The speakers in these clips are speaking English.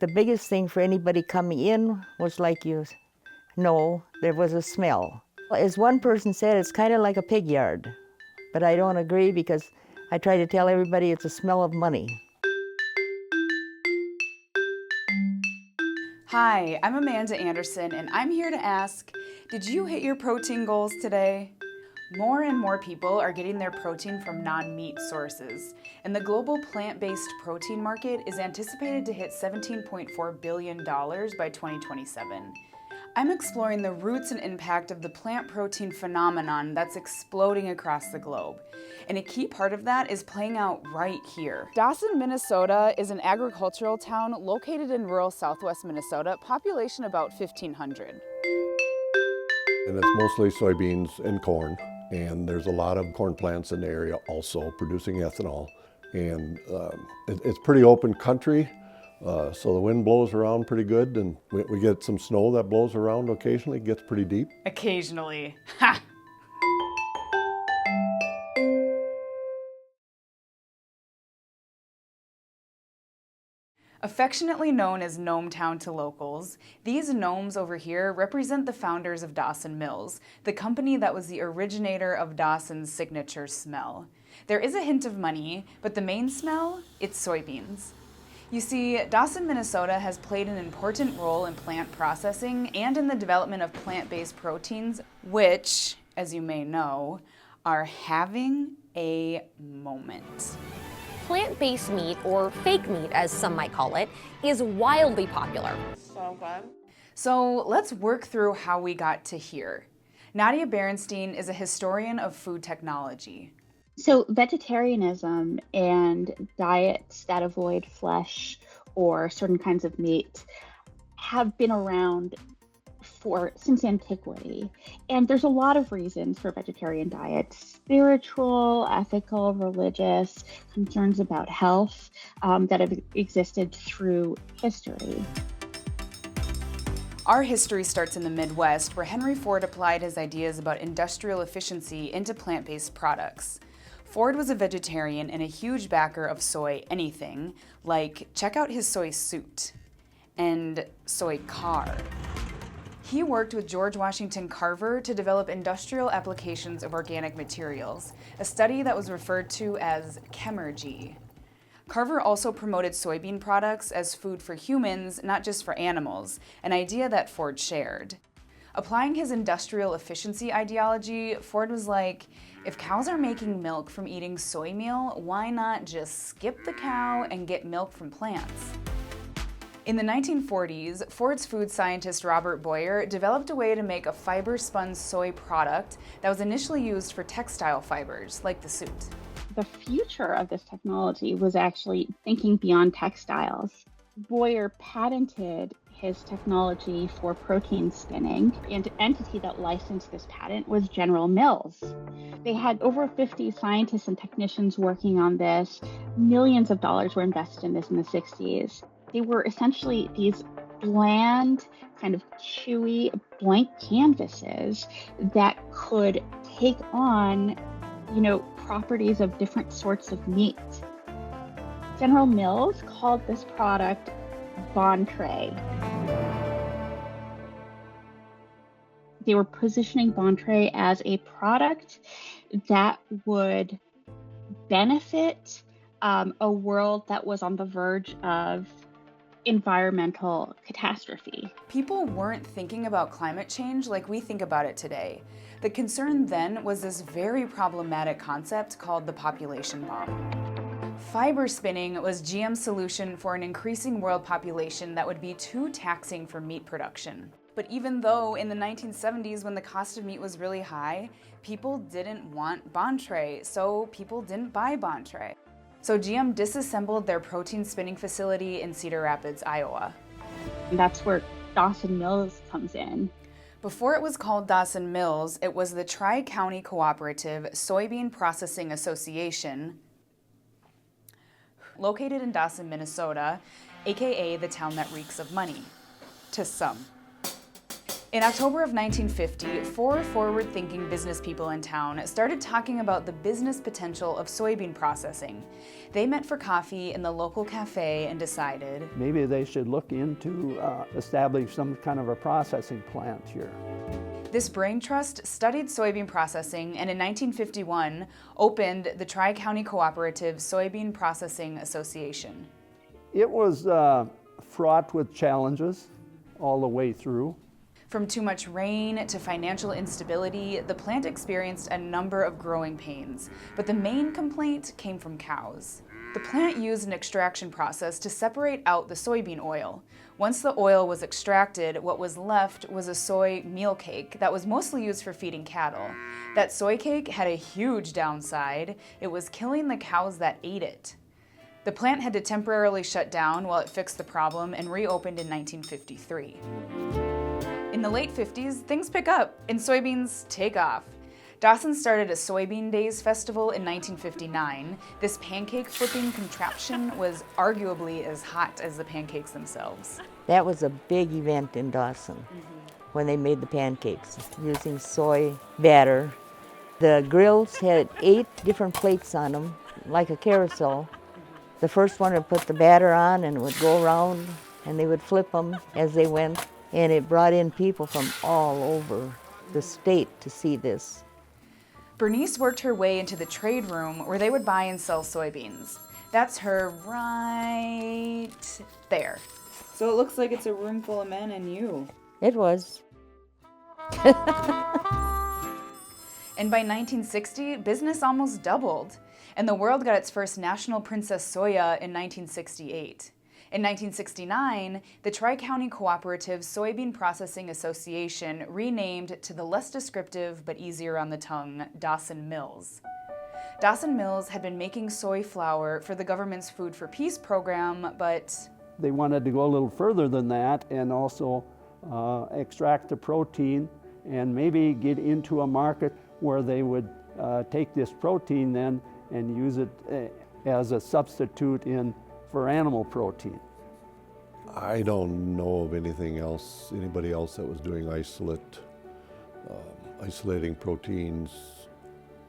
The biggest thing for anybody coming in was like there was a smell. As one person said, it's kind of like a pig yard, but I don't agree because I try to tell everybody it's a smell of money. Hi, I'm Amanda Anderson, and I'm here to ask, did you hit your protein goals today? More and more people are getting their protein from non-meat sources, and the global plant-based protein market is anticipated to hit $17.4 billion by 2027. I'm exploring the roots and impact of the plant protein phenomenon that's exploding across the globe. And a key part of that is playing out right here. Dawson, Minnesota is an agricultural town located in rural southwest Minnesota, population about 1,500. And it's mostly soybeans and corn. And there's a lot of corn plants in the area also producing ethanol. And it's pretty open country. So the wind blows around pretty good, and we get some snow that blows around occasionally, gets pretty deep. Occasionally. Ha! Affectionately known as Gnometown to locals, these gnomes over here represent the founders of Dawson Mills, the company that was the originator of Dawson's signature smell. There is a hint of money, but the main smell, it's soybeans. You see, Dawson, Minnesota has played an important role in plant processing and in the development of plant-based proteins, which, as you may know, are having a moment. Plant-based meat, or fake meat as some might call it, is wildly popular. So good. So let's work through how we got to here. Nadia Berenstein is a historian of food technology. So vegetarianism and diets that avoid flesh or certain kinds of meat have been around since antiquity. And there's a lot of reasons for vegetarian diets: spiritual, ethical, religious, concerns about health that have existed through history. Our history starts in the Midwest, where Henry Ford applied his ideas about industrial efficiency into plant-based products. Ford was a vegetarian and a huge backer of soy anything, like check out his soy suit and soy car. He worked with George Washington Carver to develop industrial applications of organic materials, a study that was referred to as chemergy. Carver also promoted soybean products as food for humans, not just for animals, an idea that Ford shared. Applying his industrial efficiency ideology, Ford was like, if cows are making milk from eating soy meal, why not just skip the cow and get milk from plants? In the 1940s, Ford's food scientist Robert Boyer developed a way to make a fiber-spun soy product that was initially used for textile fibers, like the suit. The future of this technology was actually thinking beyond textiles. Boyer patented his technology for protein spinning, and the entity that licensed this patent was General Mills. They had over 50 scientists and technicians working on this. Millions of dollars were invested in this in the 60s. They were essentially these bland, kind of chewy, blank canvases that could take on, properties of different sorts of meat. General Mills called this product Bontre. They were positioning Bontre as a product that would benefit a world that was on the verge of environmental catastrophe. People weren't thinking about climate change like we think about it today. The concern then was this very problematic concept called the population bomb. Fiber spinning was GM's solution for an increasing world population that would be too taxing for meat production. But even though in the 1970s, when the cost of meat was really high, people didn't want Bontre, so people didn't buy Bontre. So GM disassembled their protein spinning facility in Cedar Rapids, Iowa. And that's where Dawson Mills comes in. Before it was called Dawson Mills, it was the Tri-County Cooperative Soybean Processing Association, located in Dawson, Minnesota, aka the town that reeks of money, to some. In October of 1950, 4 forward-thinking business people in town started talking about the business potential of soybean processing. They met for coffee in the local cafe and decided maybe they should look into establish some kind of a processing plant here. this brain trust studied soybean processing and in 1951 opened the Tri-County Cooperative Soybean Processing Association. It was fraught with challenges all the way through. From too much rain to financial instability, the plant experienced a number of growing pains, but the main complaint came from cows. The plant used an extraction process to separate out the soybean oil. Once the oil was extracted, what was left was a soy meal cake that was mostly used for feeding cattle. That soy cake had a huge downside. It was killing the cows that ate it. The plant had to temporarily shut down while it fixed the problem and reopened in 1953. In the late 50s, things pick up and soybeans take off. Dawson started a Soybean Days festival in 1959. This pancake flipping contraption was arguably as hot as the pancakes themselves. That was a big event in Dawson when they made the pancakes using soy batter. The grills had 8 different plates on them, like a carousel. The first one would put the batter on and it would go around and they would flip them as they went. And it brought in people from all over the state to see this. Bernice worked her way into the trade room where they would buy and sell soybeans. That's her right there. So it looks like it's a room full of men and you. It was. And by 1960, business almost doubled, and the world got its first National Princess Soya in 1968. In 1969, the Tri-County Cooperative Soybean Processing Association renamed to the less descriptive but easier on the tongue, Dawson Mills. Dawson Mills had been making soy flour for the government's Food for Peace program, but They wanted to go a little further than that and also extract the protein and maybe get into a market where they would take this protein then and use it as a substitute for animal protein. I don't know of anything else, anybody else that was doing isolating proteins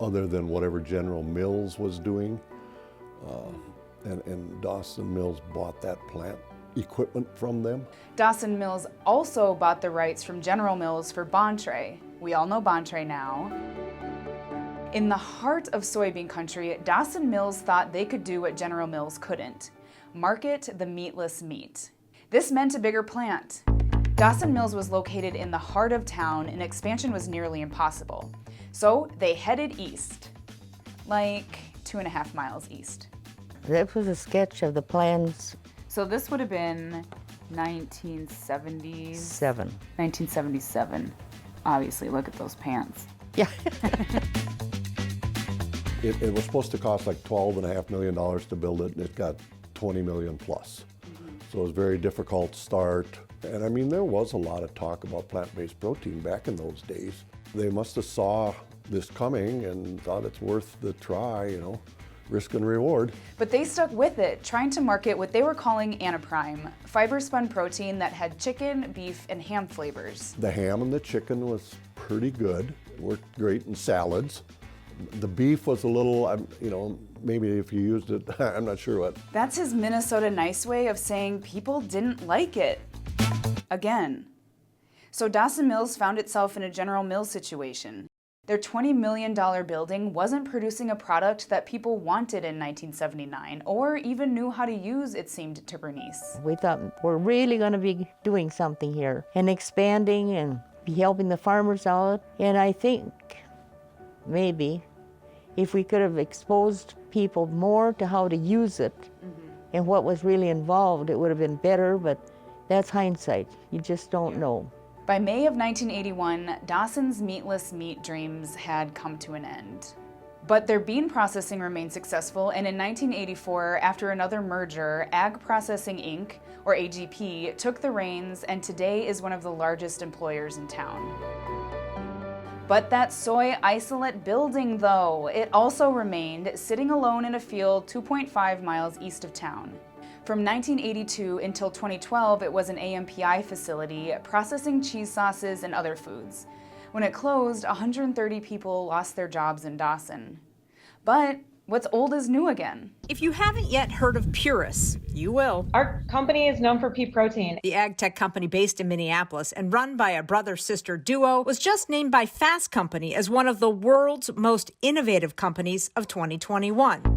other than whatever General Mills was doing. And Dawson Mills bought that plant equipment from them. Dawson Mills also bought the rights from General Mills for Bontre. We all know Bontre now. In the heart of soybean country, Dawson Mills thought they could do what General Mills couldn't: market the meatless meat. This meant a bigger plant. Dawson Mills was located in the heart of town and expansion was nearly impossible. So they headed east, like 2.5 miles east. That was a sketch of the plans. So this would have been 1970s. 1977. Obviously, look at those pants. Yeah. It was supposed to cost like $12.5 million to build it, and it got $20 million plus. So it was a very difficult start. And I mean, there was a lot of talk about plant-based protein back in those days. They must have saw this coming and thought it's worth the try, risk and reward. But they stuck with it, trying to market what they were calling Anaprime, fiber-spun protein that had chicken, beef, and ham flavors. The ham and the chicken was pretty good. It worked great in salads. The beef was a little, maybe if you used it, I'm not sure what. That's his Minnesota nice way of saying people didn't like it. Again. So Dawson Mills found itself in a General Mills situation. Their $20 million building wasn't producing a product that people wanted in 1979, or even knew how to use, it seemed to Bernice. We thought we're really going to be doing something here and expanding and be helping the farmers out. And I think maybe if we could have exposed people more to how to use it and what was really involved, it would have been better, but that's hindsight. You just don't know. By May of 1981, Dawson's meatless meat dreams had come to an end. But their bean processing remained successful, and in 1984, after another merger, Ag Processing Inc., or AGP, took the reins and today is one of the largest employers in town. But that soy isolate building, though, it also remained sitting alone in a field 2.5 miles east of town. From 1982 until 2012, it was an AMPI facility processing cheese sauces and other foods. When it closed, 130 people lost their jobs in Dawson. But what's old is new again. If you haven't yet heard of Purus, you will. Our company is known for pea protein. The ag tech company based in Minneapolis and run by a brother-sister duo was just named by Fast Company as one of the world's most innovative companies of 2021.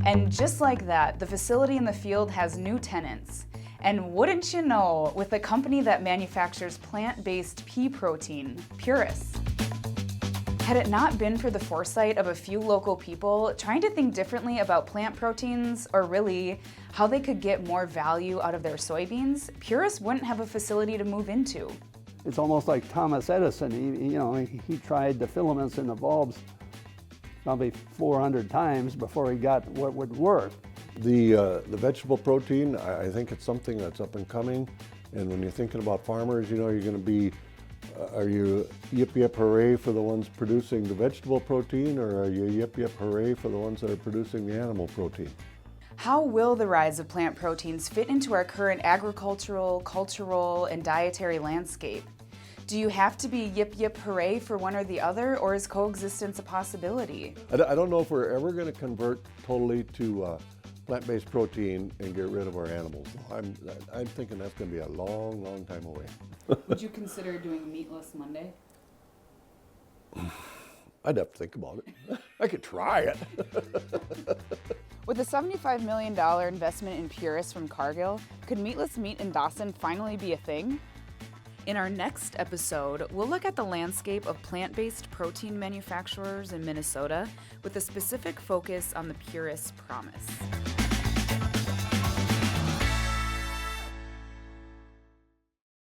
And just like that, the facility in the field has new tenants. And wouldn't you know, with the company that manufactures plant-based pea protein, Purus. Had it not been for the foresight of a few local people trying to think differently about plant proteins, or really how they could get more value out of their soybeans, Purus wouldn't have a facility to move into. It's almost like Thomas Edison. He tried the filaments in the bulbs probably 400 times before he got what would work. The vegetable protein, I think it's something that's up and coming. And when you're thinking about farmers, you're going to be, are you yip yip hooray for the ones producing the vegetable protein, or are you yip yip hooray for the ones that are producing the animal protein? How will the rise of plant proteins fit into our current agricultural, cultural, and dietary landscape? Do you have to be yip yip hooray for one or the other, or is coexistence a possibility? I don't know if we're ever going to convert totally to plant-based protein and get rid of our animals. I'm thinking that's going to be a long, long time away. Would you consider doing Meatless Monday? I'd have to think about it. I could try it. With a $75 million investment in Purus from Cargill, could meatless meat in Dawson finally be a thing? In our next episode, we'll look at the landscape of plant-based protein manufacturers in Minnesota with a specific focus on the Purus promise.